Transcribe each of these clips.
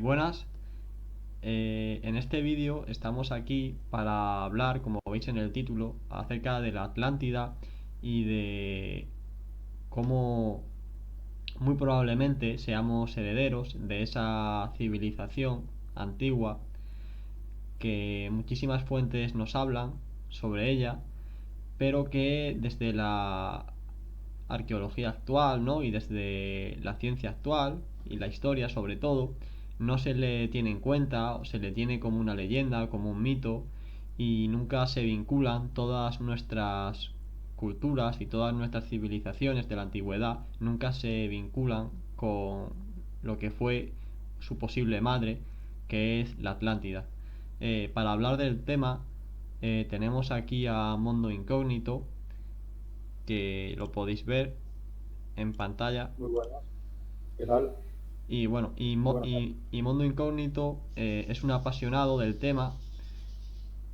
Buenas. En este vídeo estamos aquí para hablar, como veis en el título, acerca de la Atlántida y de cómo muy probablemente seamos herederos de esa civilización antigua que muchísimas fuentes nos hablan sobre ella, pero que desde la arqueología actual, ¿no? Y desde la ciencia actual y la historia sobre todo, no se le tiene en cuenta o se le tiene como una leyenda, como un mito y nunca se vinculan todas nuestras culturas y todas nuestras civilizaciones de la antigüedad, nunca se vinculan con lo que fue su posible madre, que es la Atlántida. Para hablar del tema, tenemos aquí a Mondo Incógnito, que lo podéis ver en pantalla. Muy buenas. ¿Qué tal? Y bueno, Muy buenas tardes. y Mondo Incógnito es un apasionado del tema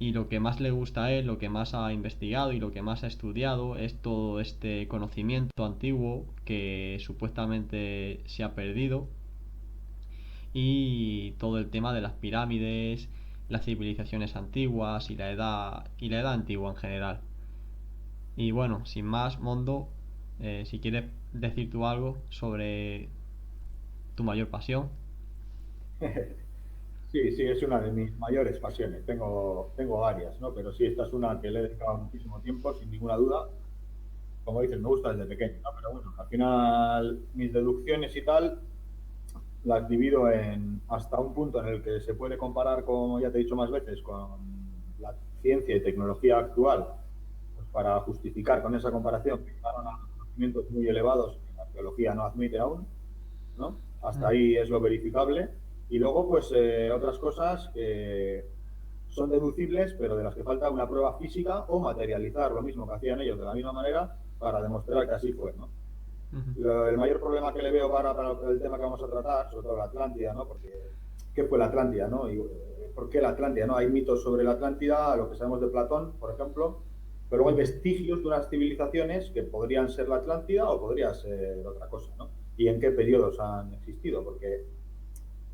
y lo que más le gusta a él, lo que más ha investigado y lo que más ha estudiado es todo este conocimiento antiguo que supuestamente se ha perdido y todo el tema de las pirámides, las civilizaciones antiguas y la edad antigua en general. Y bueno, sin más, Mondo, si quieres decir tú algo sobre tu mayor pasión. Sí, sí, es una de mis mayores pasiones. Tengo varias, ¿no? Pero sí, esta es una que le he dedicado muchísimo tiempo, sin ninguna duda. Como dices, me gusta desde pequeño, ¿no? Pero bueno, al final mis deducciones y tal las divido en hasta un punto en el que se puede comparar, como ya te he dicho más veces, con la ciencia y tecnología actual, pues para justificar con esa comparación que llegaron a conocimientos muy elevados que la arqueología no admite aún, ¿no? Hasta ahí es lo verificable. Y luego, pues, otras cosas que son deducibles, pero de las que falta una prueba física o materializar lo mismo que hacían ellos de la misma manera para demostrar que así fue, ¿no? Ujú. El mayor problema que le veo para el tema que vamos a tratar, sobre todo la Atlántida, ¿no? Porque, ¿qué fue la Atlántida, no? Y, ¿por qué la Atlántida, no? Hay mitos sobre la Atlántida, lo que sabemos de Platón, por ejemplo, pero luego hay Ujú. vestigios de unas civilizaciones que podrían ser la Atlántida o podría ser otra cosa, ¿no? Y en qué periodos han existido, porque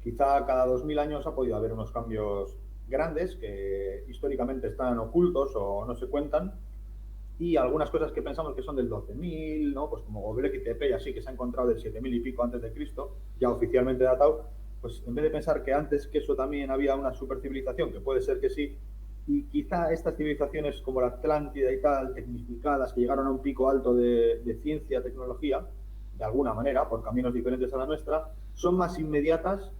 quizá cada 2000 años ha podido haber unos cambios grandes que históricamente están ocultos o no se cuentan, y algunas cosas que pensamos que son del 12.000, ¿no? Pues como Göbekli Tepe y así, que se ha encontrado del 7000 y pico antes de Cristo, ya oficialmente datado, pues en vez de pensar que antes que eso también había una supercivilización, que puede ser que sí, y quizá estas civilizaciones como la Atlántida y tal, tecnificadas, que llegaron a un pico alto de ciencia, tecnología, de alguna manera, por caminos diferentes a la nuestra, son más inmediatas,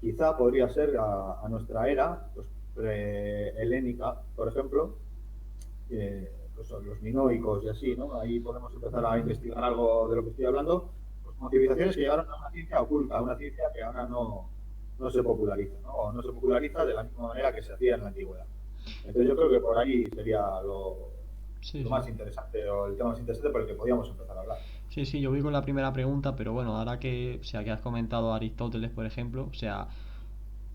quizá podría ser a nuestra era, pues, helénica, por ejemplo, los minoicos y así, ¿no? Ahí podemos empezar a investigar algo de lo que estoy hablando, pues como civilizaciones que llegaron a una ciencia oculta, a una ciencia que ahora no se populariza, ¿no? O no se populariza de la misma manera que se hacía en la antigüedad. Entonces yo creo que por ahí sería Sí, lo sí. más interesante o el tema más interesante por el que podíamos empezar a hablar. Sí, sí, yo vi con la primera pregunta, pero bueno, ahora que, o sea, que has comentado a Aristóteles, por ejemplo, o sea,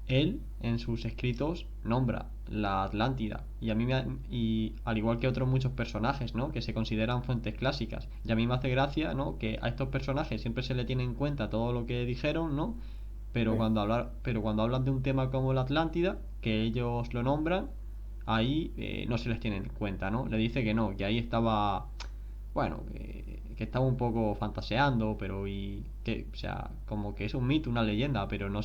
él en sus escritos nombra la Atlántida y y al igual que otros muchos personajes, ¿no? Que se consideran fuentes clásicas. Y a mí me hace gracia, ¿no? Que a estos personajes siempre se le tiene en cuenta todo lo que dijeron, ¿no? Sí, Pero cuando hablan de un tema como la Atlántida, que ellos lo nombran, ahí no se les tiene en cuenta, ¿no? Le dice que no, que ahí estaba, bueno, que estaba un poco fantaseando, pero y que, o sea, como que es un mito, una leyenda, pero no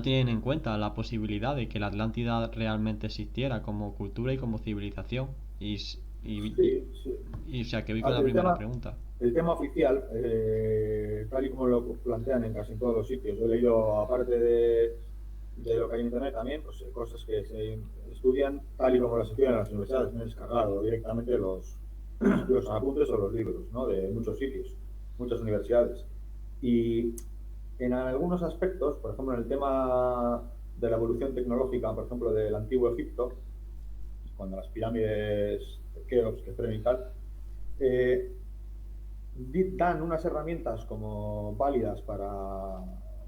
tienen en cuenta la posibilidad de que la Atlántida realmente existiera como cultura y como civilización. sí, sí. Y, o sea, que voy con Ah, la primera pregunta. el tema oficial, tal y como lo plantean en casi todos los sitios, yo he leído, aparte de lo que hay en Internet también, pues cosas que se estudian tal y como las estudian en las universidades. Me he descargado directamente los apuntes o los libros, ¿no? De muchos sitios, muchas universidades. Y en algunos aspectos, por ejemplo, en el tema de la evolución tecnológica, por ejemplo, del antiguo Egipto, cuando las pirámides de Keops, Kefren y tal, eh, dan unas herramientas como válidas para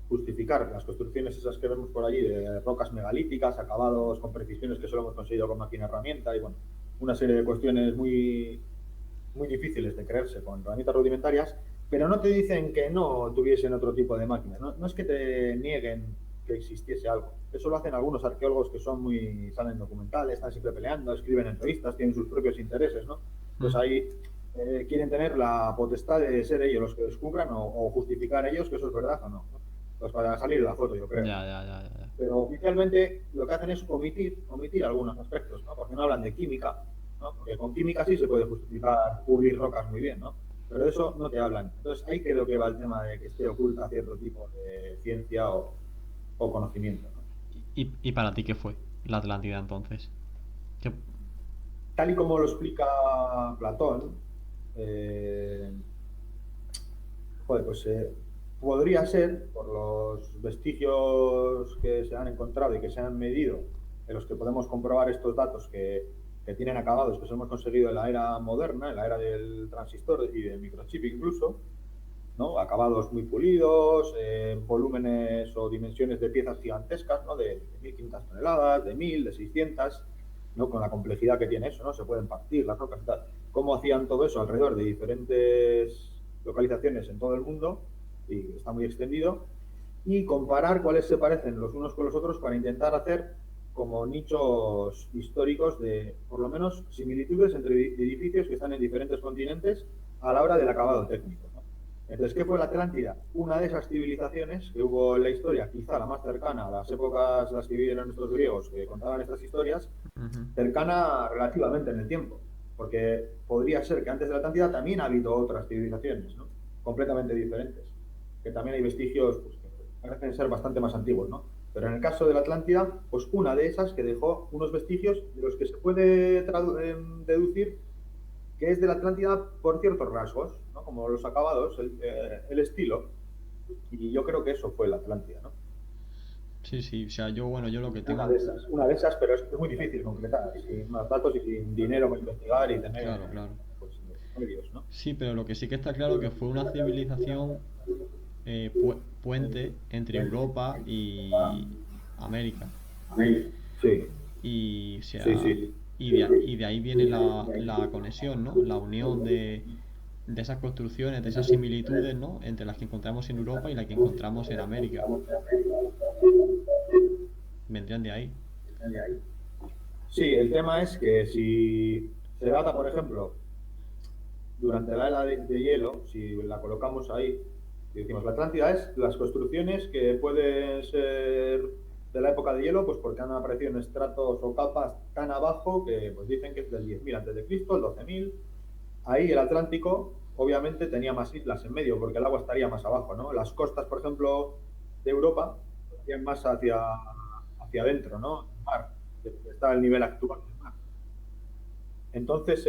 justificar las construcciones esas que vemos por allí de rocas megalíticas, acabados con precisiones que solo hemos conseguido con máquina herramienta y bueno, una serie de cuestiones muy, muy difíciles de creerse con herramientas rudimentarias, pero no te dicen que no tuviesen otro tipo de máquinas. No, no es que te nieguen que existiese algo. Eso lo hacen algunos arqueólogos que son muy, salen documentales, están siempre peleando, escriben en revistas, tienen sus propios intereses, ¿no? Entonces Mm. ahí quieren tener la potestad de ser ellos los que descubran o justificar ellos que eso es verdad o no. Pues para salir de la foto, yo creo, Ya, ¿no? ya, ya, ya, ya. Pero oficialmente lo que hacen es omitir algunos aspectos, ¿no? Porque no hablan de química, ¿no? Porque con química sí se puede justificar pulir rocas muy bien, ¿no? Pero de eso no te hablan. Entonces ahí creo que va el tema de que esté oculta cierto tipo de ciencia o conocimiento, ¿no? ¿Y para ti qué fue la Atlántida entonces? ¿Qué- Tal y como lo explica Platón, eh, joder, pues podría ser, por los vestigios que se han encontrado y que se han medido, en los que podemos comprobar estos datos que tienen acabados que se hemos conseguido en la era moderna, en la era del transistor y del microchip incluso, ¿no? Acabados muy pulidos, volúmenes o dimensiones de piezas gigantescas, ¿no? De 1.500 toneladas, de 1.000, de 600, ¿no? Con la complejidad que tiene eso, ¿no? Se pueden partir las rocas y tal. ¿Cómo hacían todo eso alrededor de diferentes localizaciones en todo el mundo? Y está muy extendido. Y comparar cuáles se parecen los unos con los otros para intentar hacer como nichos históricos de, por lo menos, similitudes entre edificios que están en diferentes continentes a la hora del acabado técnico, ¿no? Entonces, ¿qué fue la Atlántida? Una de esas civilizaciones que hubo en la historia, quizá la más cercana a las épocas las que vivieron estos griegos que contaban estas historias, Ujú. cercana relativamente en el tiempo, porque podría ser que antes de la Atlántida también ha habido otras civilizaciones, ¿no? Completamente diferentes, que también hay vestigios pues, que parecen ser bastante más antiguos, ¿no? Pero en el caso de la Atlántida, pues una de esas que dejó unos vestigios de los que se puede deducir que es de la Atlántida por ciertos rasgos, ¿no? Como los acabados, el estilo, y yo creo que eso fue la Atlántida, ¿no? Sí, sí, o sea, yo, bueno, yo lo que Una tengo, de esas, pero es muy difícil concretar, sin más datos y sin dinero para investigar y tener claro, claro. pues, medios, ¿no? Sí, pero lo que sí que está claro que fue una civilización puente entre Europa y América. Sí, Y, o sí, sea, sí. y de ahí viene la conexión, ¿no? La unión de esas construcciones, de esas similitudes, ¿no? Entre las que encontramos en Europa y las que encontramos en América. Vendrían de ahí. Sí, el tema es que si se data, por ejemplo, durante la era de hielo, si la colocamos ahí, y decimos la Atlántida es las construcciones que pueden ser de la época de hielo, pues porque han aparecido en estratos o capas tan abajo que pues dicen que es del 10.000 antes de Cristo, el 12.000. Ahí el Atlántico obviamente tenía más islas en medio porque el agua estaría más abajo, ¿no? Las costas, por ejemplo, de Europa estarían más hacia adentro, ¿no? El mar, que está el nivel actual del mar. Entonces,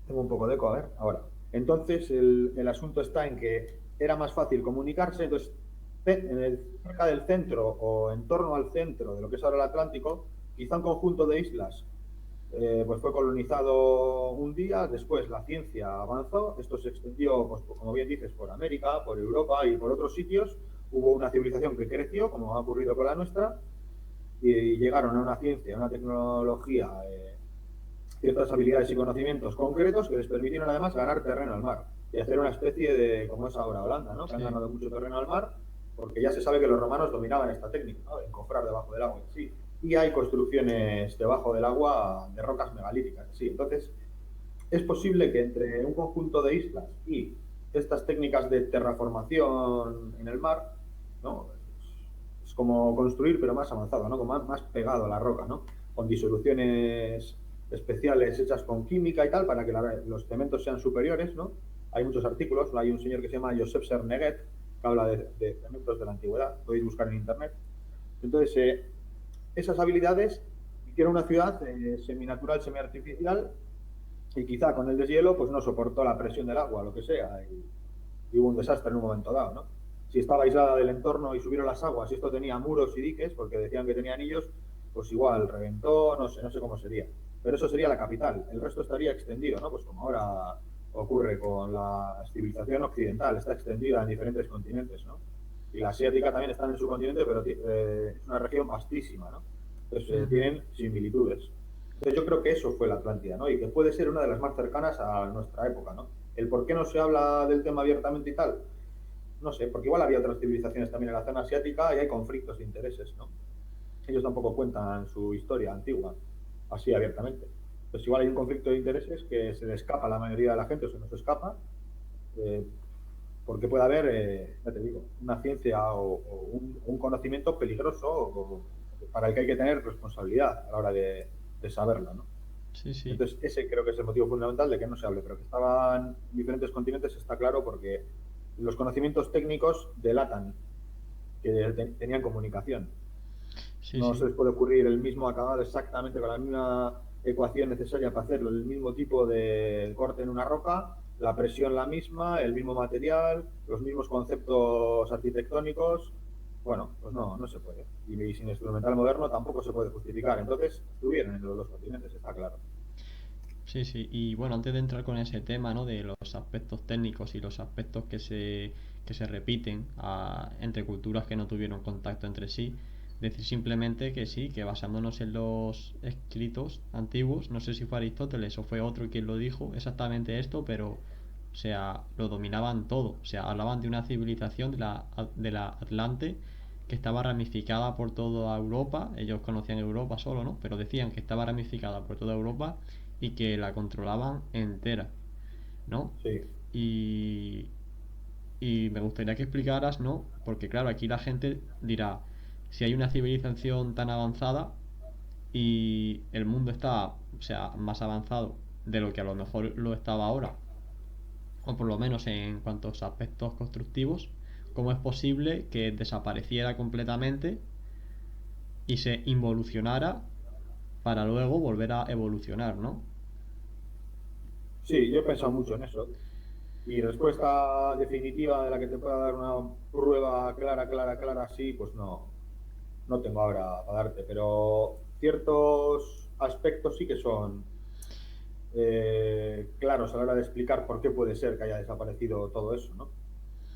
tengo un poco de eco, a ver, ahora. Entonces, el asunto está en que era más fácil comunicarse, entonces, cerca del centro o en torno al centro de lo que es ahora el Atlántico, quizá un conjunto de islas pues fue colonizado un día, después la ciencia avanzó, esto se extendió, pues, como bien dices, por América, por Europa y por otros sitios, hubo una civilización que creció, como ha ocurrido con la nuestra, y llegaron a una ciencia, a una tecnología, ciertas habilidades y conocimientos concretos que les permitieron además ganar terreno al mar y hacer una especie de, como es ahora Holanda, ¿no? Que han Sí. ganado mucho terreno al mar porque ya se sabe que los romanos dominaban esta técnica, ¿no? De encofrar debajo del agua, sí. Y hay construcciones debajo del agua de rocas megalíticas, sí. Entonces, es posible que entre un conjunto de islas y estas técnicas de terraformación en el mar, ¿no? Es como construir, pero más avanzado, ¿no? Como más pegado a la roca, ¿no? Con disoluciones especiales hechas con química y tal, para que los cementos sean superiores, ¿no? Hay muchos artículos, hay un señor que se llama Josep Serneguet, que habla de cementos de la antigüedad, podéis buscar en internet. Entonces, esas habilidades hicieron una ciudad seminatural, semiartificial, y quizá con el deshielo pues no soportó la presión del agua, lo que sea, y hubo un desastre en un momento dado, ¿no? Si estaba aislada del entorno y subieron las aguas, y esto tenía muros y diques, porque decían que tenía anillos, pues igual reventó, no sé cómo sería. Pero eso sería la capital, el resto estaría extendido, ¿no? Pues como ahora ocurre con la civilización occidental, está extendida en diferentes continentes, ¿no? Y la asiática también está en su continente, pero es una región vastísima, ¿no? Entonces Ujú. tienen similitudes. Entonces yo creo que eso fue la Atlántida, ¿no? Y que puede ser una de las más cercanas a nuestra época, ¿no? El por qué no se habla del tema abiertamente y tal, no sé, porque igual había otras civilizaciones también en la zona asiática y hay conflictos de intereses, ¿no? Ellos tampoco cuentan su historia antigua así abiertamente. Pues igual hay un conflicto de intereses que se le escapa a la mayoría de la gente o se nos escapa, eh, porque puede haber, ya te digo, una ciencia un conocimiento peligroso para el que hay que tener responsabilidad a la hora de saberlo, ¿no? Sí, sí. Entonces, ese creo que es el motivo fundamental de que no se hable, pero que estaban en diferentes continentes está claro porque los conocimientos técnicos delatan que tenían comunicación. Sí, No se sí. les puede ocurrir el mismo acabado exactamente con la misma ecuación necesaria para hacerlo, el mismo tipo de corte en una roca, la presión la misma, el mismo material, los mismos conceptos arquitectónicos. Bueno, pues no, no se puede. Y sin instrumental moderno tampoco se puede justificar. Entonces, estuvieron en los dos continentes, está claro. Sí, sí, y bueno, antes de entrar con ese tema, ¿no? De los aspectos técnicos y los aspectos que se repiten entre culturas que no tuvieron contacto entre sí, decir simplemente que sí, que basándonos en los escritos antiguos, no sé si fue Aristóteles o fue otro quien lo dijo, exactamente esto, pero, o sea, lo dominaban todo, o sea, hablaban de una civilización de la Atlante que estaba ramificada por toda Europa, ellos conocían Europa solo, ¿no? Pero decían que estaba ramificada por toda Europa y que la controlaban entera, ¿no? Sí, Y, y me gustaría que explicaras, ¿no? Porque claro, aquí la gente dirá, si hay una civilización tan avanzada y el mundo está, o sea, más avanzado de lo que a lo mejor lo estaba ahora, o por lo menos en cuantos aspectos constructivos, ¿cómo es posible que desapareciera completamente y se involucionara para luego volver a evolucionar, ¿no? sí, yo he pensado mucho en eso. Y respuesta definitiva de la que te pueda dar una prueba clara, clara, clara, sí, pues no, no tengo ahora para darte, pero ciertos aspectos sí que son claros a la hora de explicar por qué puede ser que haya desaparecido todo eso, ¿no?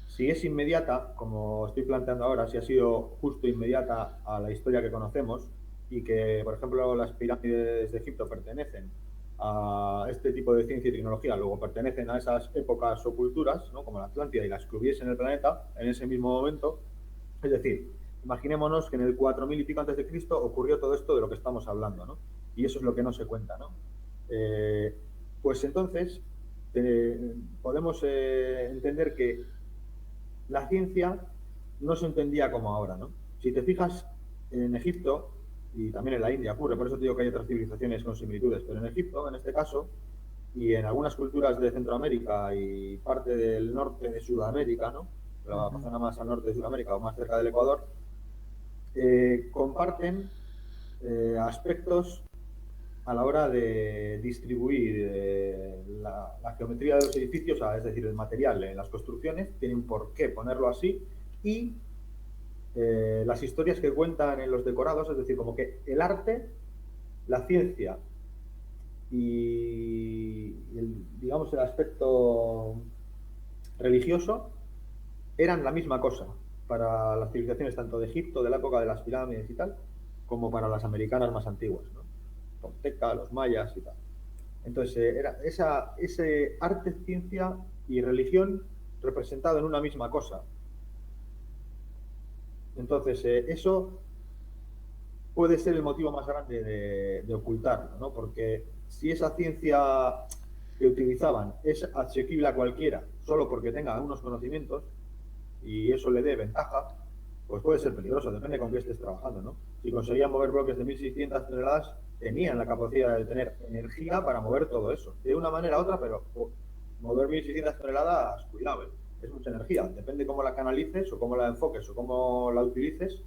Si es inmediata, como estoy planteando ahora, si ha sido justo inmediata a la historia que conocemos y que, por ejemplo, las pirámides de Egipto pertenecen a este tipo de ciencia y tecnología, luego pertenecen a esas épocas o culturas, ¿no? Como la Atlántida y las que hubiese en el planeta en ese mismo momento, es decir, imaginémonos que en el 4000 y pico antes de Cristo ocurrió todo esto de lo que estamos hablando, ¿no? Y eso es lo que no se cuenta, ¿no? Eh, pues entonces podemos entender que la ciencia no se entendía como ahora, ¿no? Si te fijas en Egipto, y también en la India ocurre, por eso te digo que hay otras civilizaciones con similitudes, pero en Egipto, en este caso, y en algunas culturas de Centroamérica y parte del norte de Sudamérica, ¿no? La Ujú. zona más al norte de Sudamérica o más cerca del Ecuador, comparten aspectos a la hora de distribuir la geometría de los edificios, es decir, el material en las construcciones, tienen por qué ponerlo así, y las historias que cuentan en los decorados, es decir, como que el arte, la ciencia y digamos, el aspecto religioso eran la misma cosa para las civilizaciones tanto de Egipto, de la época de las pirámides y tal, como para las americanas más antiguas, ¿no? Tolteca, los mayas y tal. Entonces, era ese arte, ciencia y religión representado en una misma cosa. Entonces, eso puede ser el motivo más grande de ocultarlo, ¿no? Porque si esa ciencia que utilizaban es asequible a cualquiera, solo porque tenga algunos conocimientos, y eso le dé ventaja, pues puede ser peligroso, depende con qué estés trabajando, ¿no? Si conseguían mover bloques de 1600 toneladas, tenían la capacidad de tener energía para mover todo eso, de una manera u otra, pero mover 1600 toneladas, cuidado, es mucha energía, depende cómo la canalices o cómo la enfoques o cómo la utilices,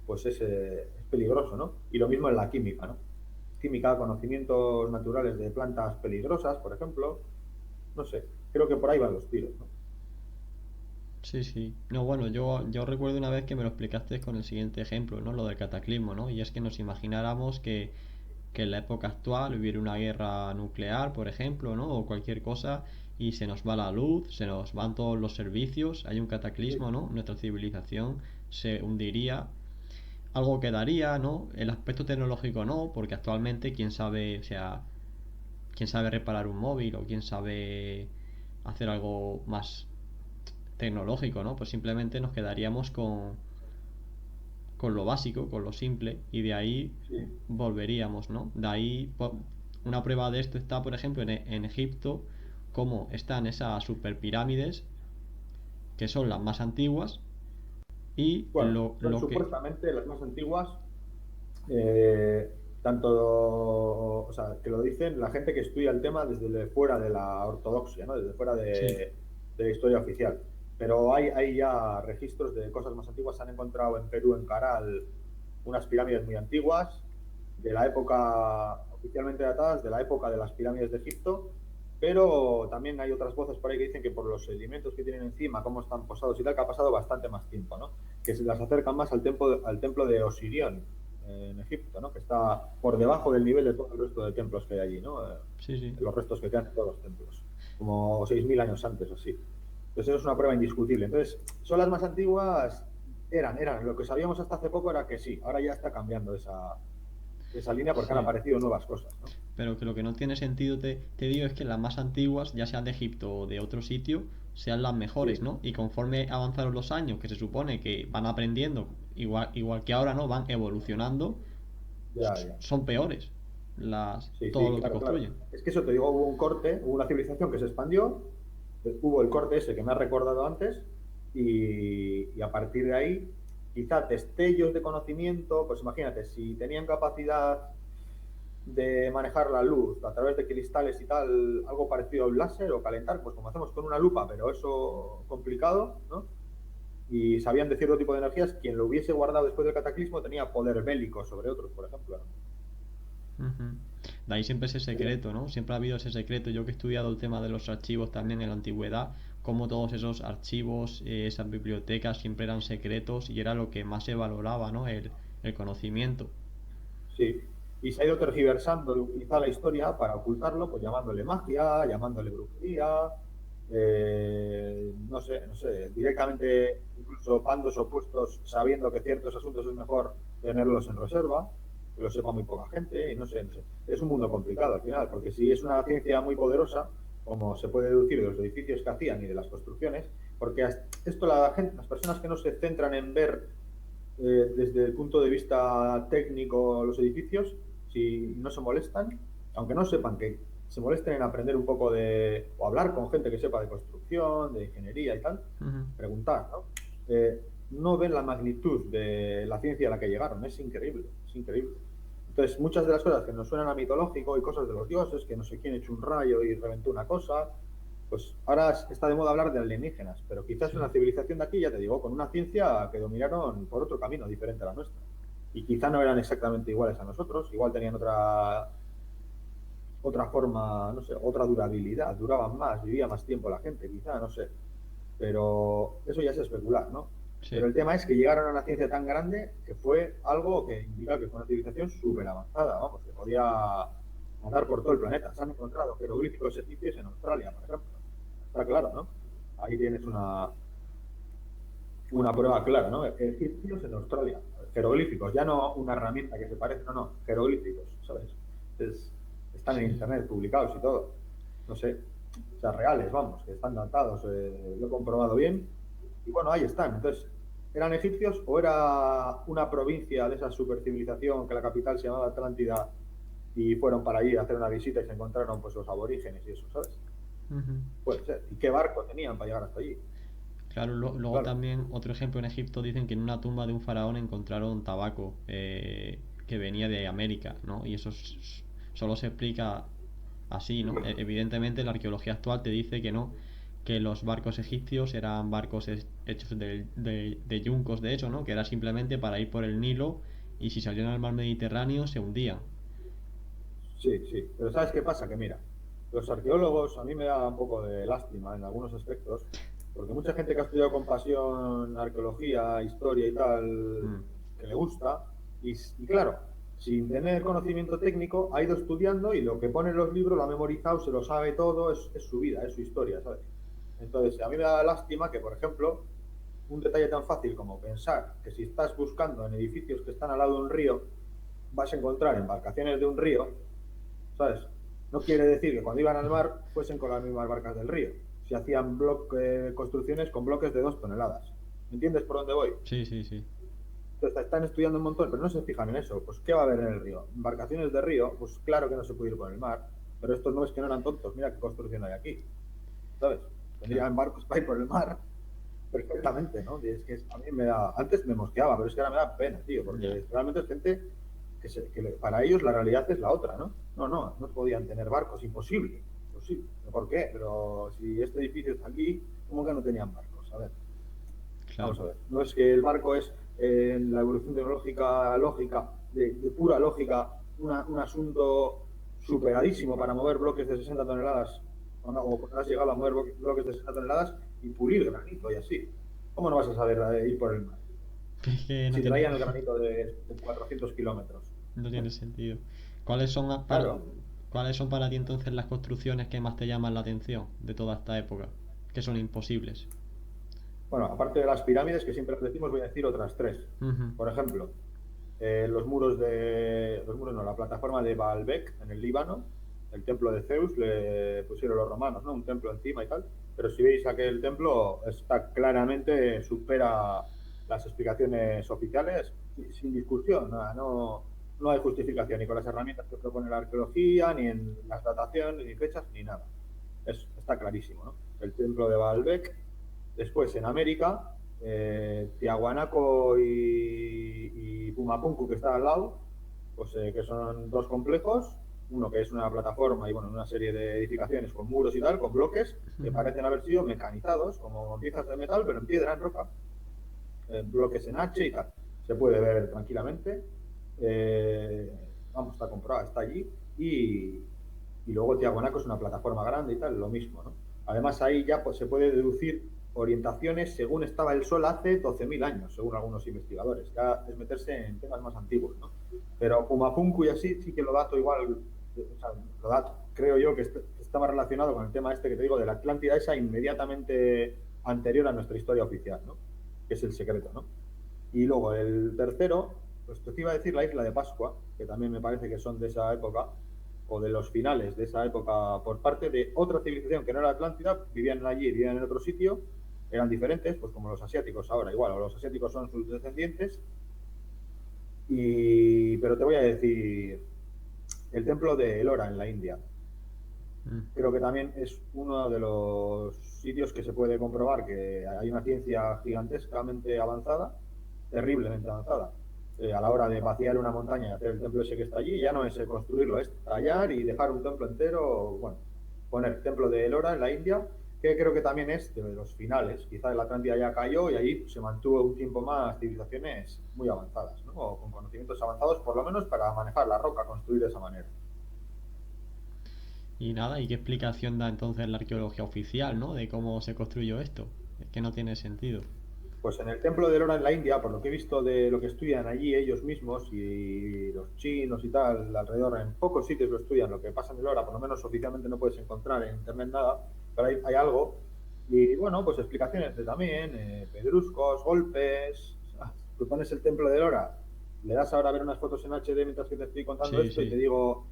pues es peligroso, ¿no? Y lo mismo en la química, ¿no? Química, conocimientos naturales de plantas peligrosas, por ejemplo, no sé, creo que por ahí van los tiros, ¿no? Sí, sí. No, bueno, yo recuerdo una vez que me lo explicaste con el siguiente ejemplo, ¿no? Lo del cataclismo, ¿no? Y es que nos imagináramos que en la época actual hubiera una guerra nuclear, por ejemplo, ¿no? O cualquier cosa, y se nos va la luz, se nos van todos los servicios, hay un Sí, cataclismo, ¿no? Nuestra civilización se hundiría, algo quedaría, ¿no? El aspecto tecnológico no, porque actualmente quién sabe, o sea, quién sabe reparar un móvil o quién sabe hacer algo más tecnológico, ¿no? Pues simplemente nos quedaríamos con lo básico, con lo simple, y de ahí Sí. volveríamos, ¿no? De ahí, una prueba de esto está, por ejemplo, en Egipto, cómo están esas superpirámides, que son las más antiguas, y Bueno, son lo que... supuestamente las más antiguas, tanto, o sea, que lo dicen la gente que estudia el tema desde fuera de la ortodoxia, ¿no? Desde fuera Sí, de la historia oficial. Pero hay ya registros de cosas más antiguas. Se han encontrado en Perú, en Caral, unas pirámides muy antiguas, de la época, oficialmente datadas, de la época de las pirámides de Egipto, pero también hay otras voces por ahí que dicen que por los sedimentos que tienen encima, cómo están posados y tal, que ha pasado bastante más tiempo, ¿no? Que se las acercan más al templo de Osirión, en Egipto, ¿no? Que está por debajo del nivel de todo el resto de templos que hay allí, ¿no? sí, sí. Los restos que quedan de todos los templos, como 6.000 años antes, así. Entonces, eso es una prueba indiscutible. Entonces, son las más antiguas, eran. Lo que sabíamos hasta hace poco era que sí, ahora ya está cambiando esa línea porque han Sí. aparecido nuevas cosas, ¿no? Pero que lo que no tiene sentido, te digo, es que las más antiguas, ya sean de Egipto o de otro sitio, sean las mejores, Sí, ¿no? Y conforme avanzaron los años, que se supone que van aprendiendo, igual que ahora, ¿no? Van evolucionando, ya, ya. son peores Sí, todo sí, lo que claro, claro. construyen. Es que eso te digo, hubo un corte, hubo una civilización que se expandió, hubo el corte ese que me has recordado antes, y a partir de ahí, quizá destellos de conocimiento, pues imagínate, si tenían capacidad de manejar la luz a través de cristales y tal, algo parecido a un láser o calentar, pues como hacemos con una lupa, pero eso complicado, ¿no? Y sabían de cierto tipo de energías, quien lo hubiese guardado después del cataclismo tenía poder bélico sobre otros, por ejemplo, ¿no? Ujú. De ahí siempre ese Sería. secreto, ¿no? Siempre ha habido ese secreto. Yo que he estudiado el tema de los archivos también en la antigüedad, como todos esos archivos, esas bibliotecas siempre eran secretos y era lo que más se valoraba, ¿no? El conocimiento. Sí, y se ha ido tergiversando de utilizar la historia para ocultarlo, pues llamándole magia, llamándole brujería, no sé, no sé, directamente incluso bandos opuestos sabiendo que ciertos asuntos es mejor tenerlos en reserva, que lo sepa muy poca gente, y no sé, no sé. Es un mundo complicado al final, porque si es una ciencia muy poderosa, como se puede deducir de los edificios que hacían y de las construcciones, porque esto la gente, las personas que no se centran en ver desde el punto de vista técnico los edificios, si no se molestan, aunque no sepan que se molesten en aprender un poco de, o hablar con gente que sepa de construcción, de ingeniería y tal, Ujú. preguntar, ¿no? No ven la magnitud de la ciencia a la que llegaron, es increíble, es increíble. Entonces, muchas de las cosas que nos suenan a mitológico y cosas de los dioses, que no sé quién echó un rayo y reventó una cosa, pues ahora está de moda hablar de alienígenas, pero quizás Sí, una civilización de aquí, ya te digo, con una ciencia que dominaron por otro camino diferente a la nuestra. Y quizá no eran exactamente iguales a nosotros, igual tenían otra forma, no sé, otra durabilidad, duraban más, vivía más tiempo la gente, quizá, no sé. Pero eso ya es especular, ¿no? Pero sí, el tema es que llegaron a una ciencia tan grande que fue algo que indica que fue una civilización súper avanzada, vamos, que podía andar por todo el planeta. Se han encontrado jeroglíficos egipcios en Australia, por ejemplo. Está claro, ¿no? Ahí tienes una prueba clara, ¿no? Egipcios en Australia, jeroglíficos, ya no una herramienta que se parece, no, no, jeroglíficos, ¿sabes? Es, están en sí. internet publicados y todo. No sé, o sea, reales, vamos, que están datados, lo he comprobado bien. Y bueno, ahí están. Entonces, ¿eran egipcios o era una provincia de esa supercivilización que la capital se llamaba Atlántida y fueron para allí a hacer una visita y se encontraron pues los aborígenes y eso, ¿sabes? Ujú. Puede ser. ¿Y qué barco tenían para llegar hasta allí? Claro, luego Claro. también, otro ejemplo, en Egipto dicen que en una tumba de un faraón encontraron tabaco, que venía de América, ¿no? Y eso solo se explica así, ¿no? Evidentemente la arqueología actual te dice que no, que los barcos egipcios eran barcos hechos de yuncos, de hecho, ¿no? Que era simplemente para ir por el Nilo, y si salían al mar Mediterráneo se hundían. Sí, sí. Pero ¿sabes qué pasa? Que mira, los arqueólogos a mí me da un poco de lástima en algunos aspectos, porque mucha gente que ha estudiado con pasión arqueología, historia y tal, Mm, que le gusta, y claro, sin tener conocimiento técnico, ha ido estudiando y lo que pone en los libros lo ha memorizado, se lo sabe todo, es su vida, es su historia, ¿sabes? Entonces, a mí me da lástima que, por ejemplo, un detalle tan fácil como pensar que si estás buscando en edificios que están al lado de un río, vas a encontrar embarcaciones de un río, ¿sabes? No quiere decir que cuando iban al mar fuesen con las mismas barcas del río, se hacían construcciones con bloques de 2 toneladas. ¿Me entiendes por dónde voy? Sí, sí, sí. Entonces, están estudiando un montón, pero no se fijan en eso. Pues, ¿qué va a haber en el río? Embarcaciones de río, pues claro que no se puede ir por el mar, pero estos no es que no eran tontos, mira qué construcción hay aquí, ¿sabes? Claro, Tendrían barcos para ir por el mar perfectamente, ¿no? Y es que a mí me da, antes me mosqueaba, pero es que ahora me da pena, tío, ya. porque realmente es gente para ellos la realidad es la otra, ¿no? No podían tener barcos, imposible, imposible. ¿Por qué? Pero si este edificio está aquí, ¿cómo que no tenían barcos? A ver, Claro. vamos a ver. No es que el barco es en la evolución tecnológica lógica, de pura lógica, un asunto superadísimo para mover bloques de 60 toneladas, o cuando has llegado a mover bloques de 60 toneladas y pulir granito y así. ¿Cómo no vas a saber ir por el mar? Es que no Si tiene, traían el granito de 400 kilómetros. no tiene sentido. ¿Cuáles son Claro. cuáles son para ti entonces las construcciones que más te llaman la atención de toda esta época? Que son imposibles. Bueno, aparte de las pirámides, que siempre decimos, voy a decir otras tres. Ujú, Por ejemplo, los muros no, la plataforma de Baalbek en el Líbano, el templo de Zeus, le pusieron los romanos, ¿no? Un templo encima y tal. Pero si veis aquel templo, está claramente, supera las explicaciones oficiales sin discusión, nada, no hay justificación ni con las herramientas que propone la arqueología, ni en las dataciones, ni fechas, ni nada. Está clarísimo, ¿no? El templo de Baalbek. Después, en América, Tiahuanaco y Pumapunku, que está al lado, pues que son dos complejos, uno que es una plataforma y bueno, una serie de edificaciones con muros y tal, con bloques que ujú. parecen haber sido mecanizados, como piezas de metal, pero en piedra, en roca, bloques en H y tal. Se puede ver tranquilamente. Eh, Vamos, está comprobado, está allí. Y luego Tiahuanaco es una plataforma grande y tal, lo mismo, ¿no? Además, ahí ya pues, se puede deducir orientaciones según estaba el Sol hace 12.000 años, según algunos investigadores. Ya es meterse en temas más antiguos, ¿no? Pero Pumapunku y así sí que lo dato igual, o sea, lo dato, creo yo que estaba relacionado con el tema este que te digo de la Atlántida, esa inmediatamente anterior a nuestra historia oficial, ¿no? Que es el secreto, ¿no? Y luego el tercero, pues te iba a decir la isla de Pascua, que también me parece que son de esa época, o de los finales de esa época, por parte de otra civilización que no era Atlántida, vivían allí, vivían en otro sitio, eran diferentes, pues como los asiáticos ahora, igual, o los asiáticos son sus descendientes, pero te voy a decir, el templo de Elora en la India, Mm. creo que también es uno de los sitios que se puede comprobar que hay una ciencia gigantescamente avanzada, terriblemente avanzada, a la hora de vaciar una montaña y hacer el templo ese que está allí. Ya no es construirlo, es tallar y dejar un templo entero, bueno, poner templo de Elora en la India, que creo que también es de los finales. Quizás la Atlántida ya cayó y allí se mantuvo un tiempo más civilizaciones muy avanzadas, ¿no? O con conocimientos avanzados, por lo menos para manejar la roca, construir de esa manera. Y nada, ¿y qué explicación da entonces la arqueología oficial, ¿no? De cómo se construyó esto. Es que no tiene sentido. Pues en el templo de Elora en la India, por lo que he visto de lo que estudian allí ellos mismos y los chinos y tal, alrededor, en pocos sitios lo estudian, lo que pasa en Elora, por lo menos oficialmente no puedes encontrar en internet nada, pero hay algo. Y bueno, pues explicaciones de también, pedruscos, golpes. Tú pones el templo de Elora, le das ahora a ver unas fotos en HD mientras que te estoy contando Sí, esto y te sí. digo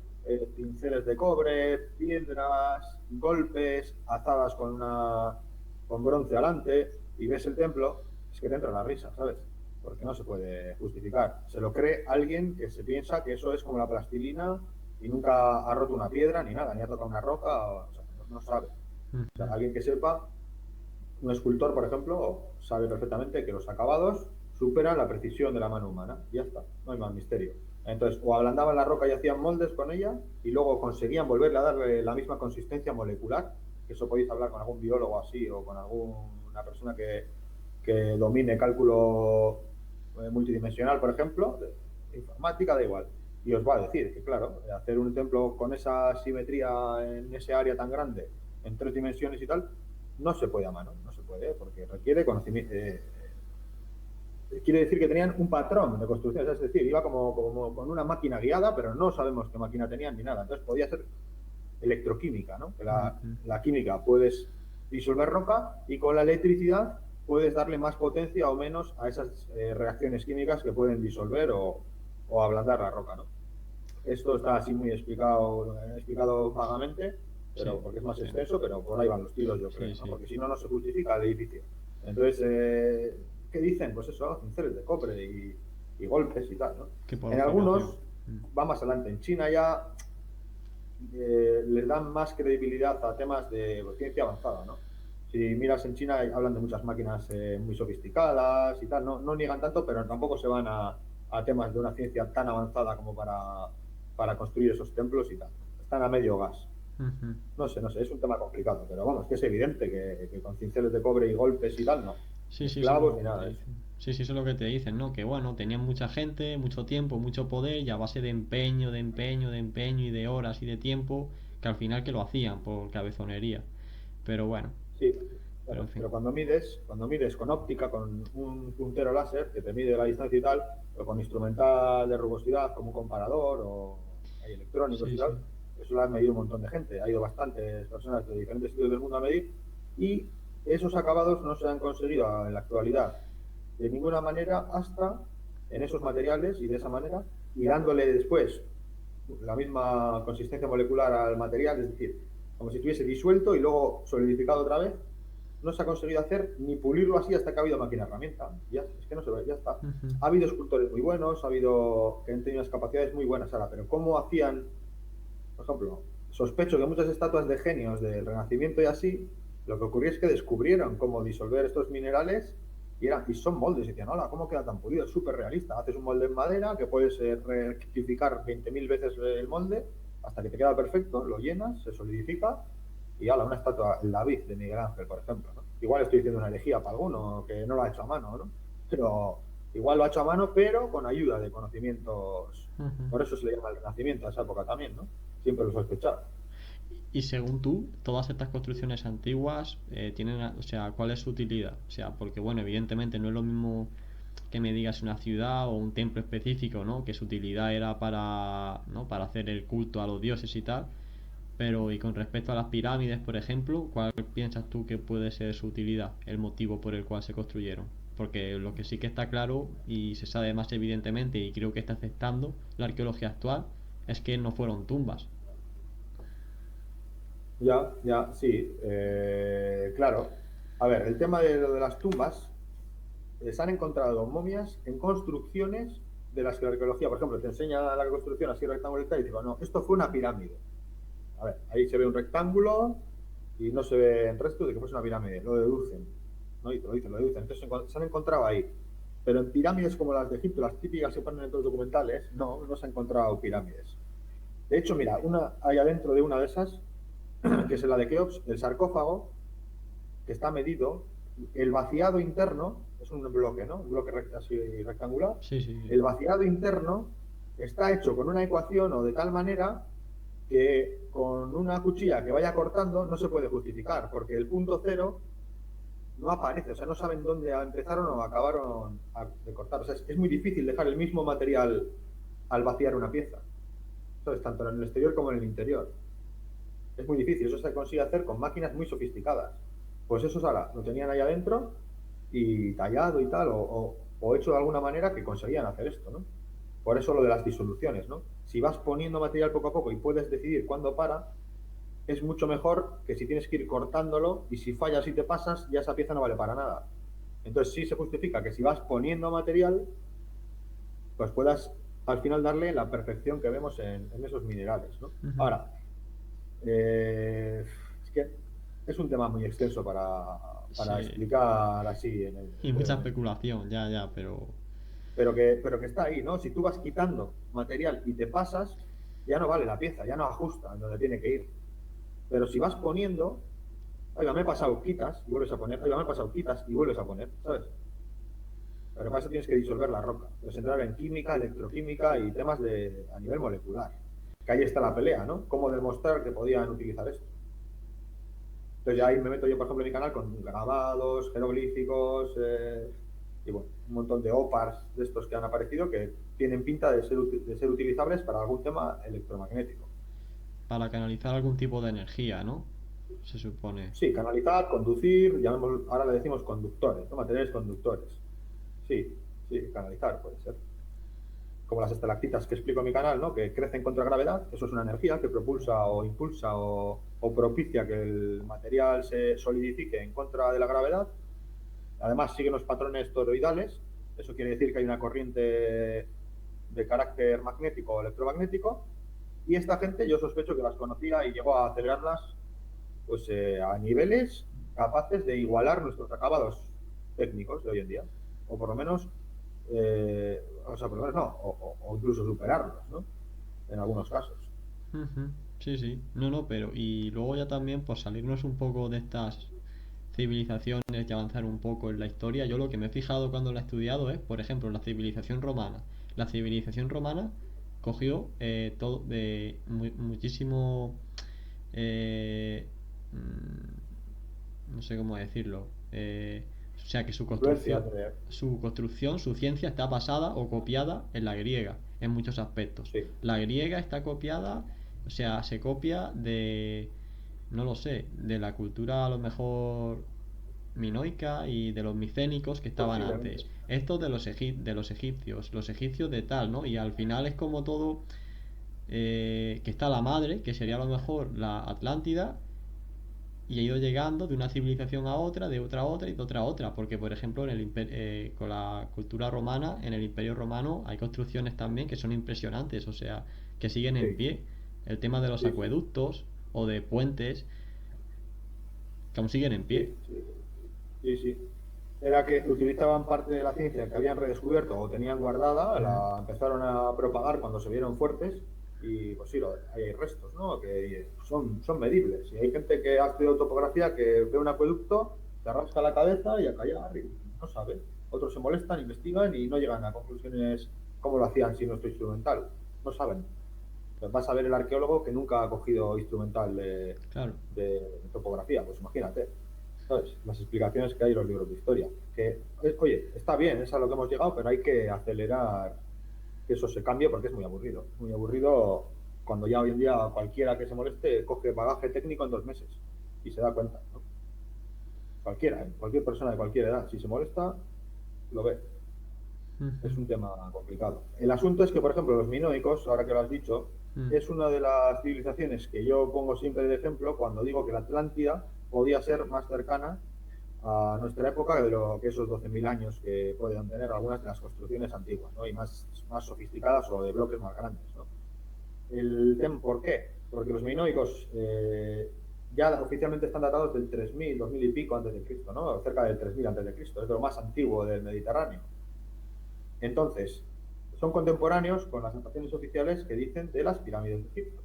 pinceles de cobre, piedras, golpes, azadas con bronce alante, y ves el templo, es que te entra la risa, ¿sabes? Porque no se puede justificar. Se lo cree alguien que se piensa que eso es como la plastilina y nunca ha roto una piedra ni nada, ni ha tocado una roca, o sea, no sabe. O sea, Ujú. alguien que sepa, un escultor, por ejemplo, sabe perfectamente que los acabados superan la precisión de la mano humana. Ya está, no hay más misterio. Entonces, o ablandaban la roca y hacían moldes con ella, y luego conseguían volverle a darle la misma consistencia molecular, que eso podéis hablar con algún biólogo así, o con alguna persona que domine cálculo multidimensional, por ejemplo, de informática, da igual. Y os va a decir que, claro, hacer un templo con esa simetría en ese área tan grande, en 3 dimensiones y tal, no se puede a mano, no se puede, porque requiere conocimiento. Quiere decir que tenían un patrón de construcción, es decir, iba como con una máquina guiada, pero no sabemos qué máquina tenían ni nada. Entonces podía ser electroquímica, ¿no? Que Ujú. la química puedes disolver roca y con la electricidad puedes darle más potencia o menos a esas reacciones químicas que pueden disolver o ablandar la roca, ¿no? Esto está así muy explicado vagamente, Sí, pero porque es más sí, extenso, pero por ahí van los tiros, yo sí, creo, ¿no? sí. Porque si no, no se justifica el edificio. Entonces, ¿qué dicen? Pues eso, cinceles de cobre y golpes y tal, ¿no? Que por En fabricación. algunos Mm. va más adelante. En China ya les dan más credibilidad a temas de ciencia avanzada, ¿no? Si miras en China, hablan de muchas máquinas muy sofisticadas y tal, no, no niegan tanto, pero tampoco se van a temas de una ciencia tan avanzada como para construir esos templos y tal. Están a medio gas. Ujú. No sé, no sé, es un tema complicado, pero vamos, que es evidente que con cinceles de cobre y golpes y tal, no. Sí, Ni sí, eso es esclavos lo ni que te nada de eso. dicen. Sí, sí, eso es lo que te dicen, ¿no? Que bueno, tenían mucha gente, mucho tiempo, mucho poder y a base de empeño, de empeño, de empeño y de horas y de tiempo, que al final que lo hacían por cabezonería. Pero bueno, Sí, pero en claro, fin. pero cuando mides con óptica, con un puntero láser que te mide la distancia y tal, o con instrumental de rugosidad como un comparador o hay electrónicos Sí, y tal, sí. eso lo ha medido un montón de gente. Ha ido bastantes personas de diferentes sitios del mundo a medir y esos acabados no se han conseguido en la actualidad de ninguna manera hasta en esos materiales y de esa manera y dándole después la misma consistencia molecular al material, es decir, como si estuviese disuelto y luego solidificado otra vez, no se ha conseguido hacer ni pulirlo así hasta que ha habido máquina herramienta. Ya, es que no se ve, ya está. Ujú. Ha habido escultores muy buenos, ha habido que han tenido unas capacidades muy buenas ahora, pero ¿cómo hacían, por ejemplo, sospecho que muchas estatuas de genios del Renacimiento y así, lo que ocurrió es que descubrieron cómo disolver estos minerales y son moldes. Y decían, hola, ¿cómo queda tan pulido? Es súper realista. Haces un molde en madera que puedes rectificar 20.000 veces el molde hasta que te queda perfecto, lo llenas, se solidifica y ala, una estatua, el David de Miguel Ángel, por ejemplo. ¿No? Igual estoy diciendo una herejía para alguno que no lo ha hecho a mano, ¿no? Pero igual lo ha hecho a mano, pero con ayuda de conocimientos. Ujú. Por eso se le llama el Renacimiento a esa época también, ¿no? Siempre lo sospechaba. Y según tú, todas estas construcciones antiguas tienen, o sea, ¿cuál es su utilidad? O sea, porque bueno, evidentemente no es lo mismo que me digas una ciudad o un templo específico, ¿no? Que su utilidad era para, ¿no? Para hacer el culto a los dioses y tal. Pero, y con respecto a las pirámides, por ejemplo, ¿cuál piensas tú que puede ser su utilidad, el motivo por el cual se construyeron? Porque lo que sí que está claro y se sabe más evidentemente y creo que está aceptando la arqueología actual es que no fueron tumbas. Ya, ya, sí. Claro. A ver, el tema de lo de las tumbas, se han encontrado momias en construcciones de las que la arqueología, por ejemplo, te enseña la construcción así rectangular y digo, no, esto fue una pirámide. A ver, ahí se ve un rectángulo y no se ve el resto de que fuese una pirámide. Lo deducen. ¿No? Y te lo dicen, lo deducen. Entonces se han encontrado ahí. Pero en pirámides como las de Egipto, las típicas que ponen en todos los documentales, no, no se han encontrado pirámides. De hecho, mira, una hay adentro de una de esas, que es la de Keops, el sarcófago, que está medido, el vaciado interno, es un bloque, ¿no? Un bloque así rectangular. Sí, sí, sí. El vaciado interno está hecho con una ecuación o de tal manera que con una cuchilla que vaya cortando no se puede justificar, porque el punto cero no aparece, o sea, no saben dónde empezaron o acabaron de cortar. O sea, es muy difícil dejar el mismo material al vaciar una pieza, ¿sabes? Tanto en el exterior como en el interior. Es muy difícil, eso se consigue hacer con máquinas muy sofisticadas. Pues eso ahora lo tenían ahí adentro y tallado y tal, o hecho de alguna manera que conseguían hacer esto, ¿no? Por eso lo de las disoluciones, ¿no? Si vas poniendo material poco a poco y puedes decidir cuándo para, es mucho mejor que si tienes que ir cortándolo y si fallas y te pasas, ya esa pieza no vale para nada. Entonces sí se justifica que si vas poniendo material, pues puedas al final darle la perfección que vemos en esos minerales, ¿no? Ujú. Ahora, es que es un tema muy extenso para Sí. explicar así Y mucha brevemente. especulación, ya, ya, pero... Pero que está ahí, ¿no? Si tú vas quitando material y te pasas, ya no vale la pieza, ya no ajusta en donde tiene que ir. Pero si vas poniendo, oiga, me he pasado, quitas y vuelves a poner, oiga, me he pasado, quitas y vuelves a poner, ¿sabes? Pero para eso tienes que disolver la roca. Entonces entrar en química, electroquímica y temas a nivel molecular. Que ahí está la pelea, ¿no? Cómo demostrar que podían utilizar esto. Entonces ya ahí me meto yo, por ejemplo, en mi canal con grabados, jeroglíficos y bueno, un montón de OPARs de estos que han aparecido que tienen pinta de ser utilizables para algún tema electromagnético. Para canalizar algún tipo de energía, ¿no? Se supone. Sí, canalizar, conducir, ahora le decimos conductores, ¿no? Materiales conductores. Sí, sí, canalizar puede ser. Como las estalactitas que explico en mi canal, ¿no? Que crecen contra gravedad, eso es una energía que propulsa o impulsa o propicia que el material se solidifique en contra de la gravedad. Además, sigue unos patrones toroidales. Eso quiere decir que hay una corriente de carácter magnético o electromagnético. Y esta gente yo sospecho que las conocía y llegó a acelerarlas pues, a niveles capaces de igualar nuestros acabados técnicos de hoy en día. O por lo menos, o sea, por lo menos no, o incluso superarlos, ¿no? En algunos casos. Ujú. Sí, sí, no, no, pero y luego ya también por salirnos un poco de estas civilizaciones y avanzar un poco en la historia, yo lo que me he fijado cuando la he estudiado es, por ejemplo, la civilización romana. La civilización romana cogió todo de muchísimo, eh, no sé cómo decirlo, o sea que Influencias de... su construcción, su ciencia está basada o copiada en la griega en muchos aspectos. Sí, La griega está copiada, o sea, se copia de, no lo sé, de la cultura a lo mejor minoica y de los micénicos que estaban posiblemente. antes. Esto de los egipcios de tal, ¿no? Y al final es como todo, que está la madre, que sería a lo mejor la Atlántida, y ha ido llegando de una civilización a otra, de otra a otra y de otra a otra, porque por ejemplo con la cultura romana, en el Imperio Romano hay construcciones también que son impresionantes, o sea, que siguen en Sí, pie. El tema de los sí, sí, acueductos o de puentes que aún siguen en pie. sí, sí, sí, sí. Era que utilizaban parte de la ciencia que habían redescubierto o tenían guardada, Mm. la empezaron a propagar cuando se vieron fuertes y pues sí, hay restos, ¿no? Que son medibles. Y hay gente que ha estudiado topografía que ve un acueducto, se rasca la cabeza y a callar y no sabe. Otros se molestan, investigan y no llegan a conclusiones como lo hacían sin nuestro instrumental. No saben. Pues vas a ver el arqueólogo que nunca ha cogido instrumental Claro. de topografía, pues imagínate. ¿Sabes? Las explicaciones que hay en los libros de historia. Que, oye, está bien, es a lo que hemos llegado, pero hay que acelerar que eso se cambie porque es muy aburrido. Es muy aburrido cuando ya hoy en día cualquiera que se moleste coge bagaje técnico en 2 meses y se da cuenta, ¿no? Cualquiera, ¿eh? Cualquier persona de cualquier edad, si se molesta, lo ve. Ujú. Es un tema complicado. El asunto es que, por ejemplo, los minoicos, ahora que lo has dicho, Mm. es una de las civilizaciones que yo pongo siempre de ejemplo cuando digo que la Atlántida podía ser más cercana a nuestra época de lo que esos 12.000 años que pueden tener algunas de las construcciones antiguas, ¿no? Y más sofisticadas o de bloques más grandes, ¿no? ¿Por qué? Porque los minoicos ya oficialmente están datados del 3000, 2000 y pico antes de Cristo, ¿no? Cerca del 3000 antes de Cristo, es lo más antiguo del Mediterráneo. Entonces, son contemporáneos con las dataciones oficiales que dicen de las pirámides de Egipto.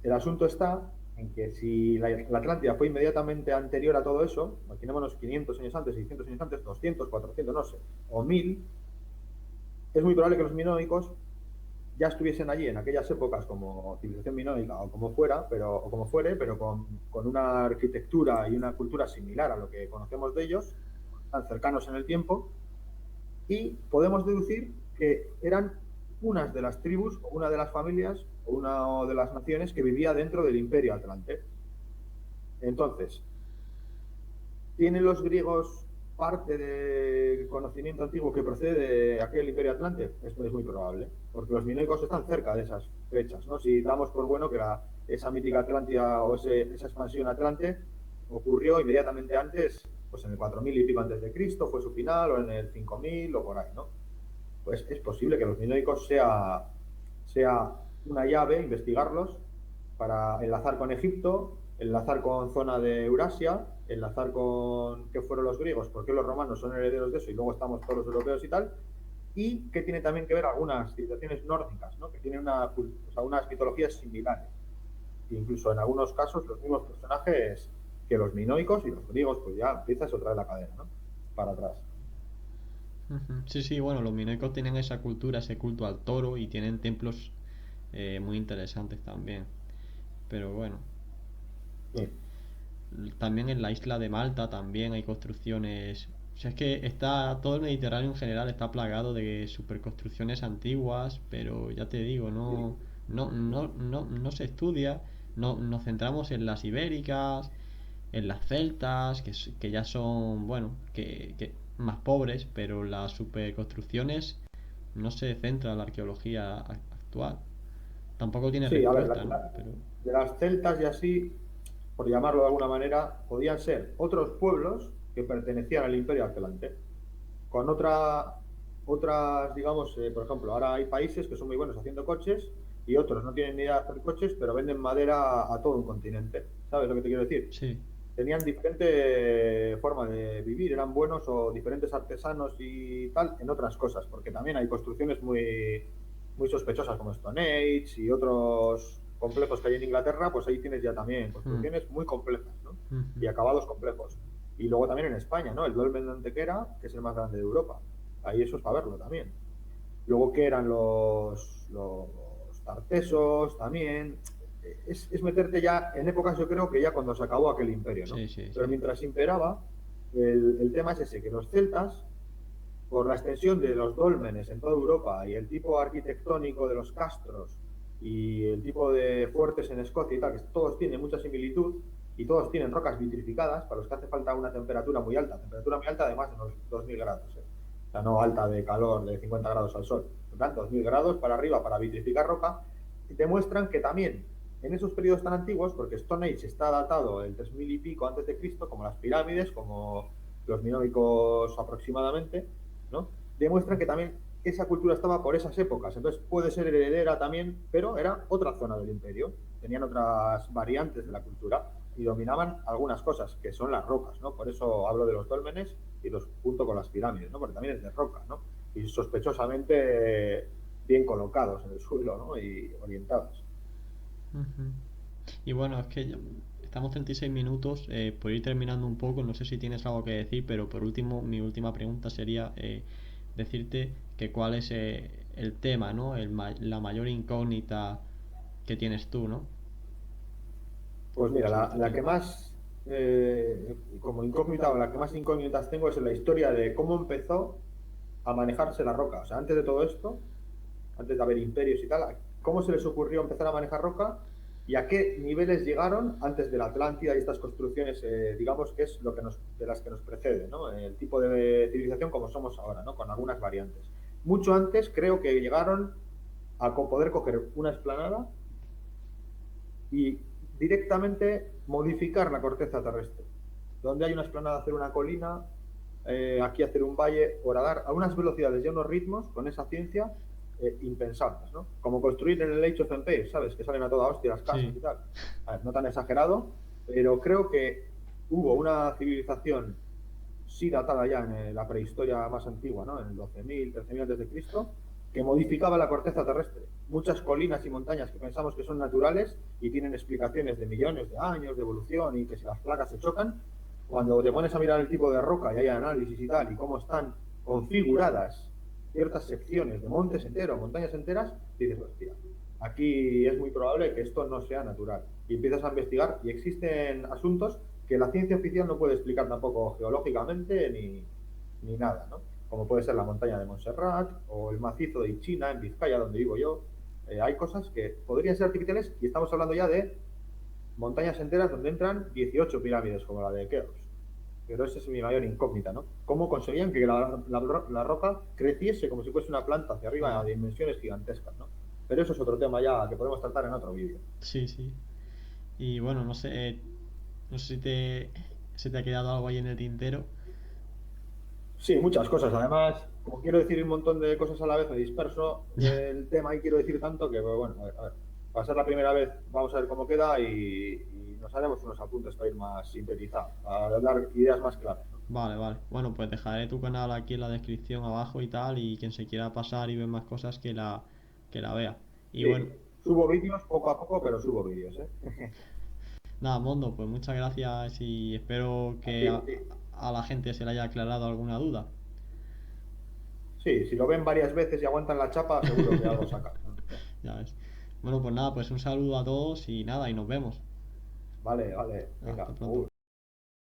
El asunto está en que si la Atlántida fue inmediatamente anterior a todo eso, imaginémonos 500 años antes, 600 años antes, 200, 400, no sé, o 1000, es muy probable que los minoicos ya estuviesen allí en aquellas épocas como civilización minoica o como fuera, o como fuere, pero con una arquitectura y una cultura similar a lo que conocemos de ellos, tan cercanos en el tiempo, y podemos deducir que eran unas de las tribus o una de las familias o una de las naciones que vivía dentro del imperio atlante. Entonces, ¿tienen los griegos parte de conocimiento antiguo que procede de aquel imperio atlante? Esto es muy probable, porque los minoicos están cerca de esas fechas, ¿no? Si damos por bueno que esa mítica Atlántida o esa expansión atlante ocurrió inmediatamente antes, pues en el 4000 y pico antes de Cristo fue su final, o en el 5000 o por ahí, ¿no? Pues es posible que los minoicos sea una llave, investigarlos, para enlazar con Egipto, enlazar con zona de Eurasia, enlazar con qué fueron los griegos, por qué los romanos son herederos de eso y luego estamos todos los europeos y tal, y que tiene también que ver algunas civilizaciones nórdicas, ¿no? Que tienen unas mitologías similares. E incluso en algunos casos los mismos personajes que los minoicos y los griegos, pues ya empiezas otra vez la cadena, ¿no? Para atrás. Ujú. Sí, sí, bueno, los minoicos tienen esa cultura, ese culto al toro y tienen templos muy interesantes también. Pero bueno, Sí, también en la isla de Malta también hay construcciones. O sea, es que está todo el Mediterráneo en general está plagado de superconstrucciones antiguas, pero ya te digo, sí, no se estudia. No, nos centramos en las ibéricas, en las celtas, que ya son, bueno, que más pobres, pero las superconstrucciones no se centra en la arqueología actual. Tampoco tiene Sí, a ver, respuesta, ¿no? Pero de las celtas y así, por llamarlo de alguna manera, podían ser otros pueblos que pertenecían al Imperio Atlante, con otras, digamos, por ejemplo, ahora hay países que son muy buenos haciendo coches y otros no tienen ni idea de hacer coches, pero venden madera a todo un continente. ¿Sabes lo que te quiero decir? sí, Tenían diferente forma de vivir, eran buenos o diferentes artesanos y tal en otras cosas, porque también hay construcciones muy sospechosas como Stone Age y otros complejos que hay en Inglaterra, pues ahí tienes ya también mm, construcciones muy complejas, ¿no? ujú, Y acabados complejos. Y luego también en España, ¿no? El Dolmen de Antequera, que es el más grande de Europa. Ahí eso es para verlo también. Luego que eran los tartesos también. Es meterte ya en épocas, yo creo que ya cuando se acabó aquel imperio, ¿no? sí, sí, Pero sí, mientras imperaba, el tema es ese, que los celtas, por la extensión de los dólmenes en toda Europa y el tipo arquitectónico de los castros y el tipo de fuertes en Escocia y tal, que todos tienen mucha similitud y todos tienen rocas vitrificadas, para los que hace falta una temperatura muy alta de más de unos 2000 grados. O sea, no alta de calor de 50 grados al sol, en plan 2000 grados para arriba para vitrificar roca, y demuestran que también en esos periodos tan antiguos, porque Stone Age está datado el 3000 y pico antes de Cristo, como las pirámides, como los minoicos aproximadamente, ¿no? Demuestran que también esa cultura estaba por esas épocas, entonces puede ser heredera también, pero era otra zona del imperio, tenían otras variantes de la cultura y dominaban algunas cosas, que son las rocas, ¿no? Por eso hablo de los dólmenes y los junto con las pirámides, ¿no? Porque también es de roca, ¿no? Y sospechosamente bien colocados en el suelo, ¿no? Y orientados. ujú. Y bueno, es que estamos 36 minutos, por ir terminando un poco, no sé si tienes algo que decir, pero por último, mi última pregunta sería decirte que cuál es el tema, ¿no? La mayor incógnita que tienes tú, ¿no? Pues mira, Sobre la, este la tema. que más, como incógnita, o la que más incógnitas tengo es la historia de cómo empezó a manejarse la roca. O sea, antes de todo esto, antes de haber imperios y tal, cómo se les ocurrió empezar a manejar roca y a qué niveles llegaron antes de la Atlántida y estas construcciones, digamos que es lo que de las que nos precede, ¿no? El tipo de civilización como somos ahora, ¿no? Con algunas variantes. Mucho antes creo que llegaron a poder coger una explanada y directamente modificar la corteza terrestre. Donde hay una explanada, hacer una colina, aquí hacer un valle, horadar a unas velocidades y a unos ritmos con esa ciencia impensables, ¿no? Como construir en el Age of Empires, ¿sabes? Que salen a toda hostia las casas Sí. y tal. A ver, no tan exagerado, pero creo que hubo una civilización sí datada ya en la prehistoria más antigua, ¿no? En el 12.000, 13.000 antes de Cristo, que modificaba la corteza terrestre. Muchas colinas y montañas que pensamos que son naturales y tienen explicaciones de millones de años de evolución y que si las placas se chocan, cuando te pones a mirar el tipo de roca y hay análisis y tal, y cómo están configuradas ciertas secciones de montes enteros, montañas enteras, dices, hostia, aquí es muy probable que esto no sea natural. Y empiezas a investigar y existen asuntos que la ciencia oficial no puede explicar tampoco geológicamente ni nada, ¿no? Como puede ser la montaña de Montserrat o el macizo de China en Vizcaya, donde vivo yo. Hay cosas que podrían ser artificiales y estamos hablando ya de montañas enteras donde entran 18 pirámides como la de Keops. Pero esa es mi mayor incógnita, ¿no? ¿Cómo conseguían que la roca creciese como si fuese una planta hacia arriba a Wow. dimensiones gigantescas, ¿no? Pero eso es otro tema ya que podemos tratar en otro vídeo. Sí, sí. Y bueno, no sé, no sé si se te ha quedado algo ahí en el tintero. Sí, muchas cosas. Además, como quiero decir un montón de cosas a la vez, me disperso del tema y quiero decir tanto que, pues, bueno, a ver, va a ser la primera vez, vamos a ver cómo queda y nos haremos unos apuntes para ir más sintetizado, para dar ideas más claras, ¿no? Vale, vale. Bueno, pues dejaré tu canal aquí en la descripción abajo y tal, y quien se quiera pasar y ver más cosas que la vea. Y bueno, Sí, subo vídeos poco a poco, pero subo vídeos, ¿eh? nada, Mondo, pues muchas gracias y espero A que ti. a la gente se le haya aclarado alguna duda. Sí, si lo ven varias veces y aguantan la chapa, seguro que algo sacan, ¿no? Ya ves. Bueno, pues nada, pues un saludo a todos y nada, y nos vemos. Vale, vale, Hasta venga, pronto. agur.